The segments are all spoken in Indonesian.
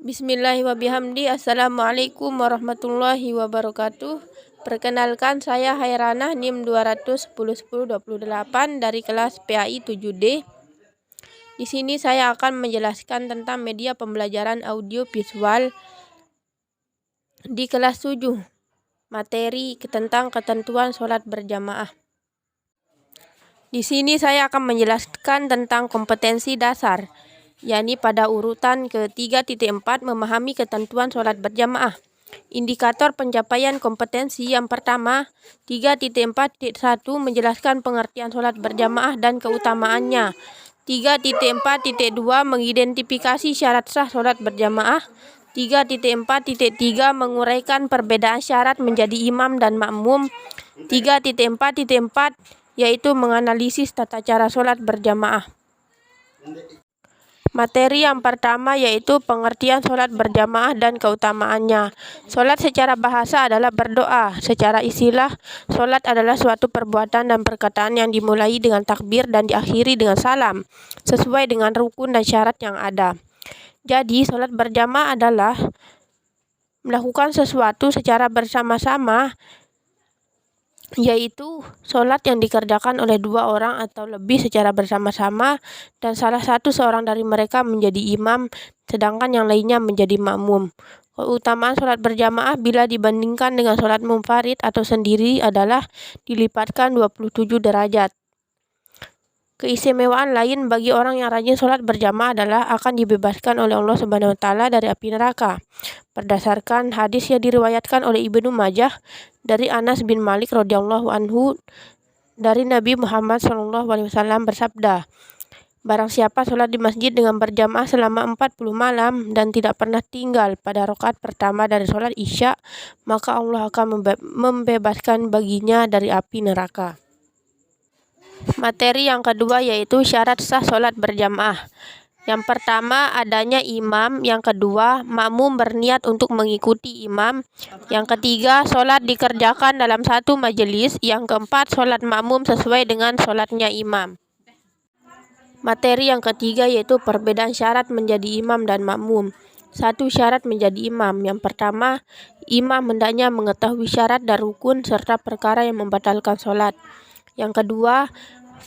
Bismillahirrahmanirrahim. Assalamualaikum warahmatullahi wabarakatuh. Perkenalkan, saya Hairana, NIM 2101028 dari kelas PAI 7D. Di sini saya akan menjelaskan tentang media pembelajaran audio visual di kelas 7, materi tentang ketentuan sholat berjamaah. Di sini saya akan menjelaskan tentang kompetensi dasar, yakni pada urutan ke-3.4 memahami ketentuan sholat berjamaah. Indikator pencapaian kompetensi yang pertama, 3.4.1 menjelaskan pengertian sholat berjamaah dan keutamaannya. 3.4.2 mengidentifikasi syarat sah sholat berjamaah. 3.4.3 menguraikan perbedaan syarat menjadi imam dan makmum. 3.4.4 yaitu menganalisis tata cara sholat berjamaah. Materi yang pertama yaitu pengertian sholat berjamaah dan keutamaannya. Sholat secara bahasa adalah berdoa. Secara istilah, sholat adalah suatu perbuatan dan perkataan yang dimulai dengan takbir dan diakhiri dengan salam, sesuai dengan rukun dan syarat yang ada. Jadi, sholat berjamaah adalah melakukan sesuatu secara bersama-sama, yaitu sholat yang dikerjakan oleh dua orang atau lebih secara bersama-sama dan salah satu seorang dari mereka menjadi imam sedangkan yang lainnya menjadi makmum. Keutamaan sholat berjamaah bila dibandingkan dengan sholat munfarid atau sendiri adalah dilipatkan 27 derajat. Keistimewaan lain bagi orang yang rajin sholat berjamaah adalah akan dibebaskan oleh Allah Subhanahu wa Ta'ala dari api neraka. Berdasarkan hadis yang diriwayatkan oleh Ibnu Majah dari Anas bin Malik radhiyallahu anhu dari Nabi Muhammad SAW bersabda, barang siapa sholat di masjid dengan berjamaah selama 40 malam dan tidak pernah tinggal pada rakaat pertama dari sholat isya, maka Allah akan membebaskan baginya dari api neraka. Materi yang kedua yaitu syarat sah sholat berjamaah. Yang pertama, adanya imam. Yang kedua, makmum berniat untuk mengikuti imam. Yang ketiga, sholat dikerjakan dalam satu majelis. Yang keempat, sholat makmum sesuai dengan sholatnya imam. Materi yang ketiga yaitu perbedaan syarat menjadi imam dan makmum. Satu syarat menjadi imam. Yang pertama, imam hendaknya mengetahui syarat dan rukun serta perkara yang membatalkan sholat. Yang kedua,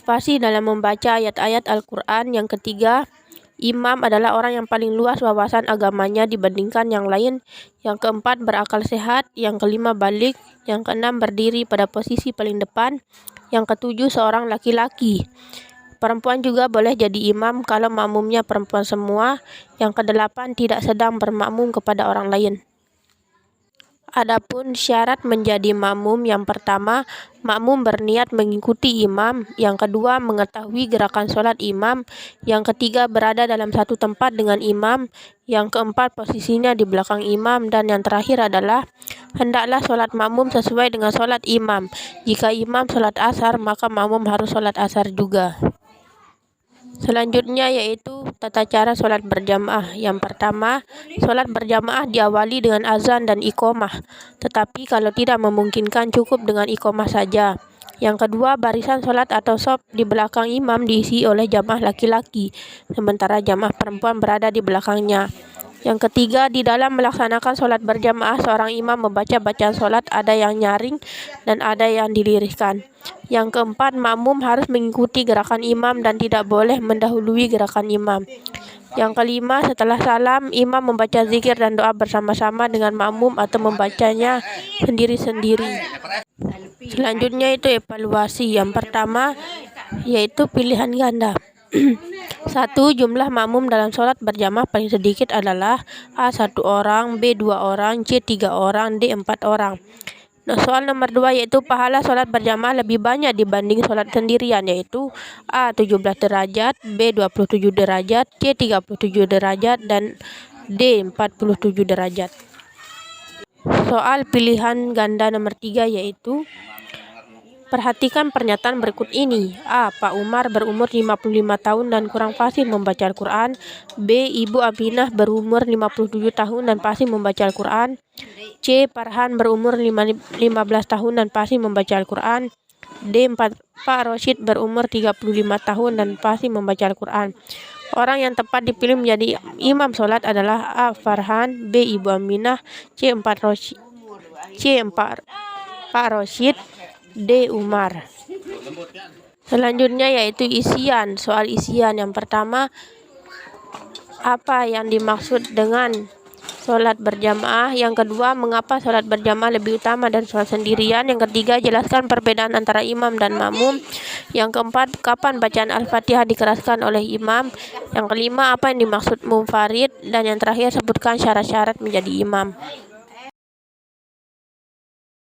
fasih dalam membaca ayat-ayat Al-Quran. Yang ketiga, imam adalah orang yang paling luas wawasan agamanya dibandingkan yang lain. Yang keempat, berakal sehat. Yang kelima, balik. Yang keenam, berdiri pada posisi paling depan. Yang ketujuh, seorang laki-laki. Perempuan juga boleh jadi imam kalau makmumnya perempuan semua. Yang kedelapan, tidak sedang bermakmum kepada orang lain. Adapun syarat menjadi makmum, yang pertama, makmum berniat mengikuti imam. Yang kedua, mengetahui gerakan sholat imam. Yang ketiga, berada dalam satu tempat dengan imam. Yang keempat, posisinya di belakang imam. Dan yang terakhir adalah, hendaklah sholat makmum sesuai dengan sholat imam. Jika imam sholat asar, maka makmum harus sholat asar juga. Selanjutnya yaitu tata cara sholat berjamaah. Yang pertama, sholat berjamaah diawali dengan azan dan iqomah. Tetapi kalau tidak memungkinkan, cukup dengan iqomah saja. Yang kedua, barisan sholat atau shaf di belakang imam diisi oleh jamaah laki-laki, sementara jamaah perempuan berada di belakangnya. Yang ketiga, di dalam melaksanakan sholat berjamaah, seorang imam membaca bacaan sholat, ada yang nyaring dan ada yang dilirihkan. Yang keempat, makmum harus mengikuti gerakan imam dan tidak boleh mendahului gerakan imam. Yang kelima, setelah salam, imam membaca zikir dan doa bersama-sama dengan makmum atau membacanya sendiri-sendiri. Selanjutnya itu evaluasi. Yang pertama yaitu pilihan ganda. 1. Jumlah makmum dalam sholat berjamaah paling sedikit adalah A. 1 orang, B. 2 orang, C. 3 orang, D. 4 orang. Nah, soal nomor 2 yaitu pahala sholat berjamaah lebih banyak dibanding sholat sendirian, yaitu A. 17 derajat, B. 27 derajat, C. 37 derajat, dan D. 47 derajat. Soal pilihan ganda nomor 3 yaitu, perhatikan pernyataan berikut ini. A. Pak Umar berumur 55 tahun dan kurang fasih membaca Al-Quran. B. Ibu Aminah berumur 57 tahun dan fasih membaca Al-Quran. C. Farhan berumur 15 tahun dan fasih membaca Al-Quran. D. Pak Rosyid berumur 35 tahun dan fasih membaca Al-Quran. Orang yang tepat dipilih menjadi imam sholat adalah A. Farhan, B. Ibu Aminah, C. Pak Rosyid, D. Umar. Selanjutnya yaitu isian. Soal isian yang pertama, apa yang dimaksud dengan sholat berjamaah? Yang kedua, mengapa sholat berjamaah lebih utama dari sholat sendirian? Yang ketiga, jelaskan perbedaan antara imam dan makmum. Yang keempat, kapan bacaan Al-Fatihah dikeraskan oleh imam? Yang kelima, apa yang dimaksud munfarid? Dan yang terakhir, sebutkan syarat-syarat menjadi imam.